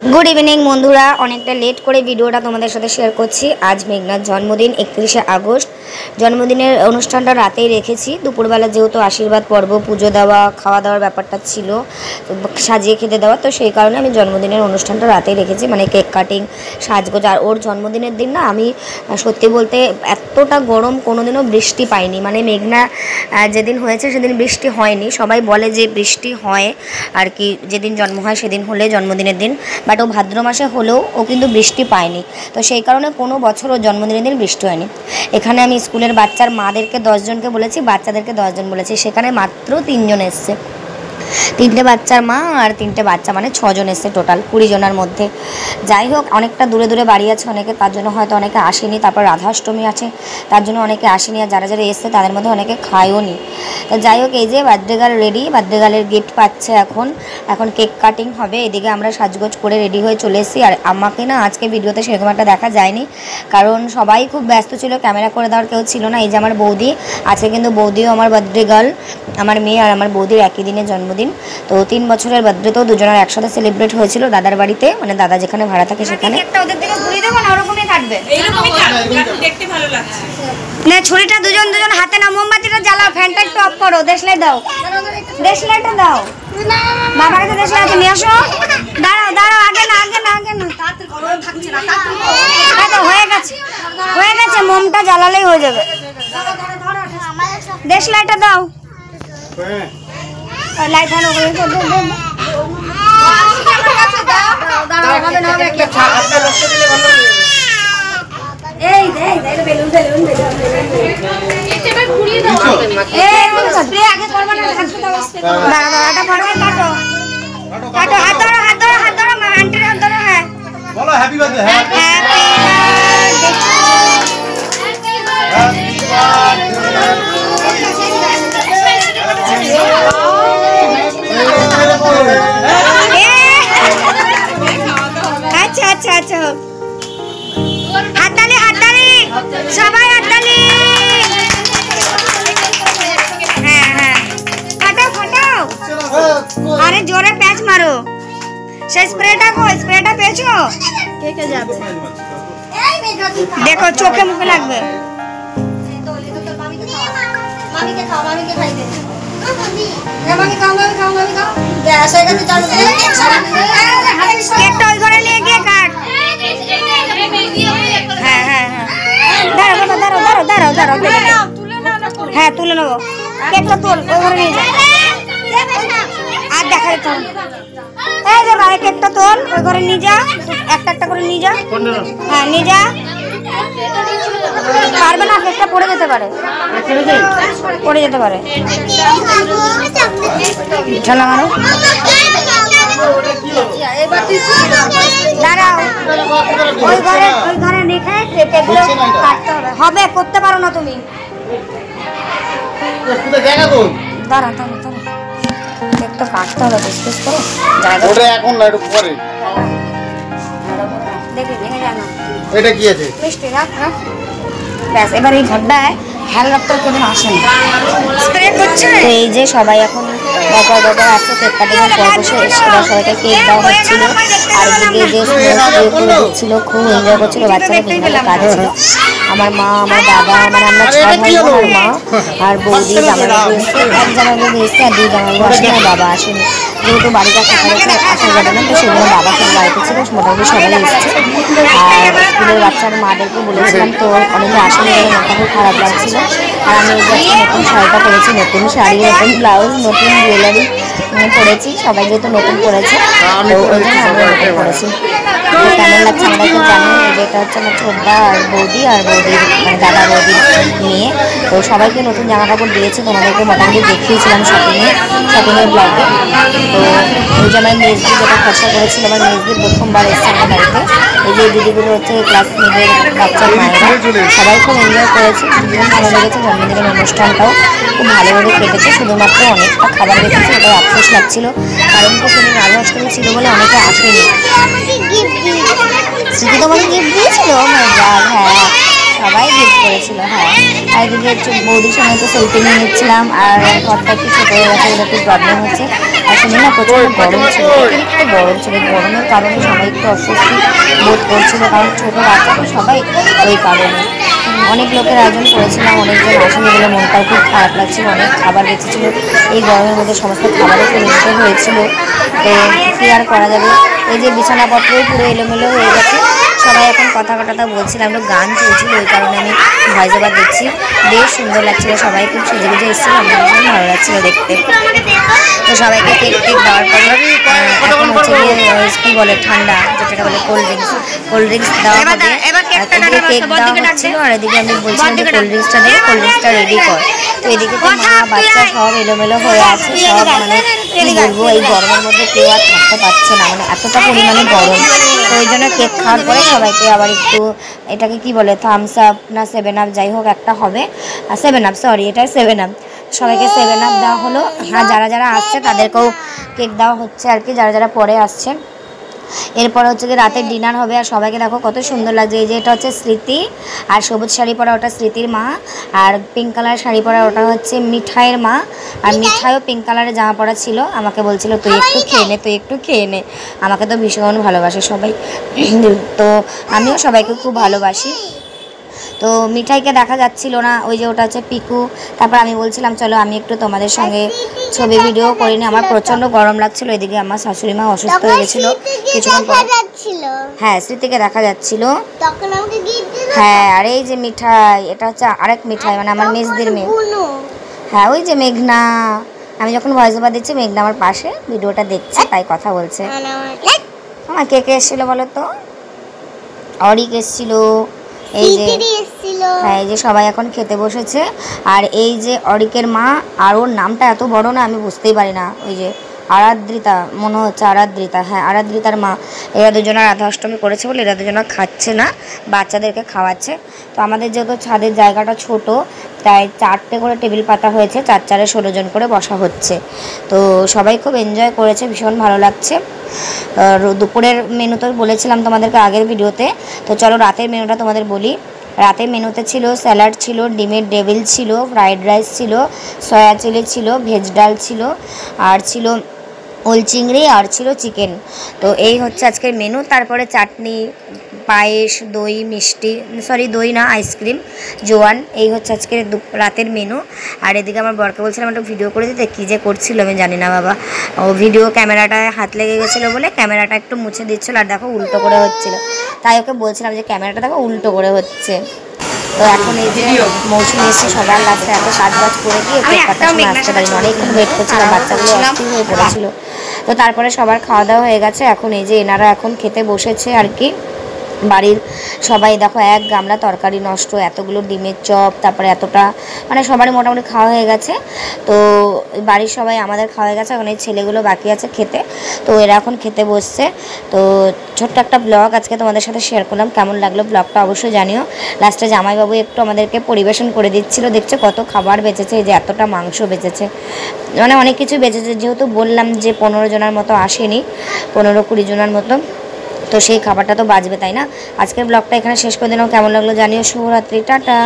Good evening बंधुरा अनेकटा late करे भिडियोटा तुम्हारे साथे शेयर करছি। आज मेघनार जन्मदिन 31 আগস্ট। जन्मदिनेर अनुष्ठानटा रातेई रेखेছি। दुपुरबेला जेहेतु आशीर्वाद पर्व पुजो देवा खावा दाওয়ার ব্যাপারটা ছিল, সাজিয়ে খেতে দেওয়া, তো সেই কারণে আমি জন্মদিনের অনুষ্ঠানটা রাতেই রেখেছি, মানে কেক কাটিং সাজগোজ। আর ওর জন্মদিনের দিন না আমি সত্যি বলতে এতটা গরম কোনোদিনও বৃষ্টি পাইনি, মানে মেঘনা যেদিন হয়েছে সেদিন বৃষ্টি হয়নি। সবাই বলে যে বৃষ্টি হয় আর কি, যেদিন জন্ম হয় সেদিন হলে জন্মদিনের দিন, বাট ও ভাদ্র মাসে হলেও ও কিন্তু বৃষ্টি পায়নি। তো সেই কারণে কোনো বছর ওর জন্মদিনের দিন বৃষ্টি হয়নি। এখানে আমি স্কুলের বাচ্চার মাদেরকে 10 জনকে বলেছি, বাচ্চাদেরকে 10 জন বলেছি, সেখানে মাত্র 3 জন এসছে। 3টে বাচ্চার মা আর 3টে বাচ্চা, মানে 6 জন এসছে টোটাল 20 জনের মধ্যে। যাই হোক, অনেকটা দূরে দূরে বাড়ি আছে অনেকে, তার জন্য হয়তো অনেকে আসেনি। তারপর রাধাষ্টমী আছে, তার জন্য অনেকে আসেনি। আর যারা যারা এসছে তাদের মধ্যে অনেকে খায়ও নি। তো যাই হোক, এই যে বার্থডে গার্ল রেডি, বার্থডে গার্লের গিফট পাচ্ছে এখন কেক কাটিং হবে। এদিকে আমরা সাজগোজ করে রেডি হয়ে চলে এসেছি। আর আমাকে না আজকে ভিডিওতে সেরকম একটা দেখা যায়নি, কারণ সবাই খুব ব্যস্ত ছিল, ক্যামেরা করে দেওয়ার কেউ ছিল না। এই যে আমার বৌদি আছে, কিন্তু বৌদিও আমার বার্থডে গার্ল, আমার মেয়ে আর আমার বৌদির একই দিনে জন্মদিন। তো 3 বছরের বার্থডে তো দুজনের একসাথে সেলিব্রেট হয়েছিল দাদার বাড়িতে, মানে দাদা যেখানে ভাড়া থাকে সেখানে। একটা ওদের থেকে ঘুরিয়ে দেবো না, ওরকমই কাটবে, এইরকমই কাটবে, দেখতে ভালো লাগছে না। ছুরিটা দুজন দুজন হাতে নাও, মোমবাতিটা জ্বালাও, ফ্যানটা একটু অফ করো, দেশলাই দাও, দেশলাইটা দাও, বাবার কাছে দেশলাই নিয়ে আসো। দাঁড়াও দাঁড়াও, আগে না আগে না আগে না, হয়ে গেছে হয়ে গেছে, মোমটা জ্বালালেই হয়ে যাবে। দেশলাইটা দাও, লাইট ভালো করে এই বেলুন বেলুন আগে করবো না, কাটো কাটো, হাত ধরো হাত ধরো হাত ধরো, আন্টির হাত ধরো। হ্যাঁ বলো হ্যাপি বার্থডে। হ্যাপি আচ্ছা আচ্ছা আচ্ছা, হাততালি হাততালি সবাই, হাততালি। হ্যাঁ হ্যাঁ, ফাটাও ফাটাও, আরে জোরে প্যাচ মারো। সেই স্প্রেটা কই, স্প্রেটা পেয়েছো? কে কে যাবে দেখো, চোখে মুখে লাগবে। মামিকে খাও, মামিকে খাইতে মামি খাও, মামি খাও, মামি খাও। গ্যাস হয়ে গেছে, চালু করে কেকটা ওই ঘরে নিয়ে গিয়ে কাট। হ্যাঁ হ্যাঁ হ্যাঁ, দাঁড়াও বাবা, দাঁড়াও দাঁড়াও দাঁড়াও দাঁড়াও, হ্যাঁ তুলে নেবো, কেকটা তুল, ওই ঘরে নিয়ে যা। আর দেখা যেত, এই যে ভাই কেকটা তোল, ওই ঘরে নিয়ে যা, একটা একটা করে নিয়ে যা। হ্যাঁ নিয়ে যা, পারবে না, কেকটা পড়ে যেতে পারে, পড়ে যেতে পারে। চলো মারো, দাঁড়াও, ওই ঘরে রেখে কেকগুলো কাটতে হবে। হবে, করতে পারো না তুমি, দাঁড়া দাঁড়া দাঁড়া, কেকটা কাটতে হবে, ডিসকাস করো জায়গা, ওটা এখন না, একটু পরে দেখি ভেঙে যায় না। এটা কি আছে? মিষ্টি রাখ রাখ, ব্যাস। এবার এই ঘরটায় খেয়াল রাখতে কেউ আসে না, স্প্রে করছে। তো এই যে সবাই এখন বকা বকা আসছে, কেক কাটিং পর বসে এবার সবাইকে কেক দেওয়া হচ্ছিল। আর এদিকে যে স্প্রে দিচ্ছিল, খুব এনজয় করছিল বাচ্চারা, বিভিন্ন কাটছিল। আমার মা, আমার দাদা, মানে আমরা 6 ভাই বোন, মা আর বৌদি, জামাইবাবু এসছে, এক জামাইবাবু এসছে আর 2 জামাইবাবু আসেনি, আর বাবা আসেনি, যেহেতু বাড়িটা ফাঁকা রয়েছে আসা যাবে না, তো সেগুলো বাবা সব বাড়িতে ছিল, মোটামুটি সবাই এসছে। আর স্কুলের বাচ্চার মাদেরকে বলেছিলাম, তো অনেকে আসেনি বলে মনটা খুব খারাপ লাগছিল। আর আমি এই যে নতুন শাড়িটা পরেছি, নতুন শাড়ি, নতুন ব্লাউজ, নতুন জুয়েলারি পরেছি, সবাই যেহেতু নতুন পরেছে তো ওই জন্য আমি নতুন পরেছি। তো কেমন লাগছে আমরা একটু জানি। যেটা হচ্ছে আমার ছোটদা আর বৌদি, আর বৌদির মানে দাদা বৌদির মেয়ে, তো সবাইকে নতুন জামা কাপড় দিয়েছে, তোমাদেরকে মোটামুটি দেখিয়েছিলাম শপিংয়ের ব্লগে। তো ওই যে আমার মেজদি যেটা খরচা করেছিল, আমার মেজদি প্রথমবার এসছে আমার বাড়িতে। এই যে দিদিগুলো হচ্ছে ক্লাস মেয়েদের বাচ্চার মায়েরা, সবাই খুব এনজয় করেছে, ভীষণ ভালো লেগেছে। জন্মদিনের অনুষ্ঠানটাও খুব ভালোভাবে কেটেছে, শুধুমাত্র অনেকটা খাবার রেখেছে, এটা আফসোস লাগছিল, কারণ তো সেদিন রাধাষ্টমী ছিল বলে অনেকে আসেনি। স্মৃতি তোমাকে গিফট দিয়েছিল? হ্যাঁ সবাই গিফট করেছিল। হ্যাঁ, আর এদিকে বৌদির সঙ্গে তো সেলফি নিয়ে নিচ্ছিলাম, আর ঘরটা একটু ছোটো হয়ে গেছে, ওটা একটু প্রবলেম হচ্ছে। আর সেদিন না প্রচণ্ড গরম ছিল, অতিরিক্ত গরম ছিল, গরমের কারণে সবাই একটু অস্বস্তি বোধ করছিল, কারণ ছোটো বাচ্চা তো সবাই, ওই কারণে। অনেক লোকের আয়োজন করেছিলাম, অনেকজন আসেনি বলে মনটাও খুব খারাপ লাগছিল, অনেক খাবার বেঁচেছিলো, এই গরমের মধ্যে সমস্ত খাবারও ফেলে দিতে হয়েছিল। তো কী আর করা যাবে, এই যে বিছানাপত্রও পুরো এলোমেলো হয়ে গেছে। সবাই এখন কথা কাটাটা বলছিলাম, একটু গান চলছিল, ওই কারণে আমি ভয়েস ওভার দিচ্ছি। বেশ সুন্দর লাগছিলো, সবাই খুব সেজে গুজে এসেছিলো, আমার ভীষণ ভালো লাগছিলো দেখতে। তো সবাইকে কেক দেওয়ার পরে এখন হচ্ছে গিয়ে কী বলে ঠান্ডা, যেটা বলে কোল্ড ড্রিঙ্কস দেওয়া হবে। এদিকে কেক দেওয়া হচ্ছিলো, আর এদিকে আমি বলছিলাম যে কোল্ড ড্রিঙ্কসটা রেডি কর। তো এদিকে তো মা বাচ্চা সব এলোমেলো হয়ে আছে, সব মানে কী বলবো, এই গরমের মধ্যে কেউ আর থাকতে পারছে না, মানে এতটা পরিমাণে গরম। তো ওই জন্য কেক খাওয়ার পরে সবাইকে আবার একটু, এটাকে কি বলে, থামস আপ না 7 আপ, যাই হোক একটা হবে, 7 আপ, সরি এটা 7 আপ, সবাইকে 7 আপ দেওয়া হলো। আর যারা যারা আসছে তাদেরকেও কেক দেওয়া হচ্ছে আর কি, যারা যারা পরে আসছে। এরপর হচ্ছে কি রাতের ডিনার হবে, আর সবাইকে দেখো কত সুন্দর লাগছে। এই যে এটা হচ্ছে স্মৃতি, আর সবুজ শাড়ি পরা ওটা স্মৃতির মা, আর পিঙ্ক কালার শাড়ি পরা ওটা হচ্ছে মিঠাইয়ের মা। আর মিঠাইও পিঙ্ক কালারের জামা পরা ছিল, আমাকে বলছিল তুই একটু খেয়ে নে, আমাকে তো ভীষণ ভালোবাসে সবাই, তো আমিও সবাইকে খুব ভালোবাসি। তো মিঠাইকে দেখা যাচ্ছিল না, ওই যে ওটা হচ্ছে পিকু। তারপর আমি বলছিলাম চলো আমি একটু তোমাদের সঙ্গে ছবি ভিডিও করিনি, আমার প্রচণ্ড গরম লাগছিল। এদিকে আমার শাশুড়ি মা অসুস্থ হয়ে গেছিলো কিছুক্ষণ পর। হ্যাঁ, স্মৃতিকে দেখা যাচ্ছিল। হ্যাঁ, আর এই যে মিঠাই, এটা হচ্ছে আরেক মিঠাই, মানে আমার মেজদির মেয়ে। হ্যাঁ, ওই যে মেঘনা, আমি যখন ভয়েস ওভার দিচ্ছি মেঘনা আমার পাশে ভিডিওটা দেখছে, তাই কথা বলছে। আমার কে কে এসেছিলো বলো তো? অরিক এসেছিলো, এই যে হ্যাঁ, এই যে সবাই এখন খেতে বসেছে। আর এই যে অরিকের মা, আর ওর নামটা এত বড় না আমি বুঝতেই পারি না, ওই যে আরাদ্রিতা মনে হচ্ছে, আরাদ্রিতা, হ্যাঁ আরাদ্রিতার মা। এরা দুজনা রাধা অষ্টমী করেছে বলে এরা দুজনা খাচ্ছে না, বাচ্চাদেরকে খাওয়াচ্ছে। তো আমাদের যেহেতু ছাদের জায়গাটা ছোট, তাই 4টে করে টেবিল পাতা হয়েছে, 4 16 জন করে বসা হচ্ছে। তো সবাই খুব এনজয় করেছে, ভীষণ ভালো লাগছে। দুপুরের মেনু তো বলেছিলাম তোমাদেরকে আগের ভিডিওতে, তো চলো রাতের মেনুটা তোমাদের বলি। রাতের মেনুতে ছিল স্যালাড ছিল, ডিমের ডেভিল ছিল, ফ্রাইড রাইস ছিল, সয়া চিলি ছিল, ভেজ ডাল ছিল, আর ছিল ওল চিংড়ি, আর ছিল চিকেন। তো এই হচ্ছে আজকের মেনু। তারপরে চাটনি, পায়েস, দই, মিষ্টি, সরি দই না, আইসক্রিম, জোয়ান, এই হচ্ছে আজকের রাতের মেনু। আর এদিকে আমার বরকে বলছিলাম একটু ভিডিও করে দিতে, কী যে করছিল আমি জানি না বাবা, ও ভিডিও ক্যামেরাটায় হাত লেগে গেছিলো বলে ক্যামেরাটা একটু মুছে দিচ্ছিলো, আর দেখো উল্টো করে হচ্ছিলো, তাই ওকে বলছিলাম যে ক্যামেরাটা দেখো উল্টো করে হচ্ছে। তো এখন এই যে মৌসুমি এসে সবার লাস্টে এত কাজ করে দিয়ে কেক কাটার সময় আসতে পারিনি, অনেকক্ষণ ওয়েট করছিলাম, বাচ্চাগুলো অস্থির হয়ে পড়েছিল। তো তারপরে সবার খাওয়া দাওয়া হয়ে গেছে, এখন এই যে এনারা এখন খেতে বসেছে আর কি। বাড়ির সবাই দেখো এক গামলা তরকারি নষ্ট, এতগুলো ডিমের চপ, তারপরে এতটা, মানে সবারই মোটামুটি খাওয়া হয়ে গেছে। তো বাড়ির সবাই আমাদের খাওয়া হয়ে গেছে, এখন এই ছেলেগুলো বাকি আছে খেতে, তো এরা এখন খেতে বসছে। তো ছোট্ট একটা ব্লগ আজকে তোমাদের সাথে শেয়ার করলাম, কেমন লাগলো ব্লগটা অবশ্যই জানিও। লাস্টে জামাইবাবু একটু আমাদেরকে পরিবেশন করে দিচ্ছিলো, দেখছো কত খাবার বেঁচেছে, এই যে এতটা মাংস বেঁচেছে, মানে অনেক কিছু বেঁচেছে, যেহেতু বললাম যে 15 জনের মতো আসেনি, 15-20 জনের মতো, তো সেই খাবারটা তো বাঁচবে তাই না। আজকের ব্লগটা এখানে শেষ করে দিলাম, কেমন লাগলো জানিও। শুভরাত্রি, টাটা।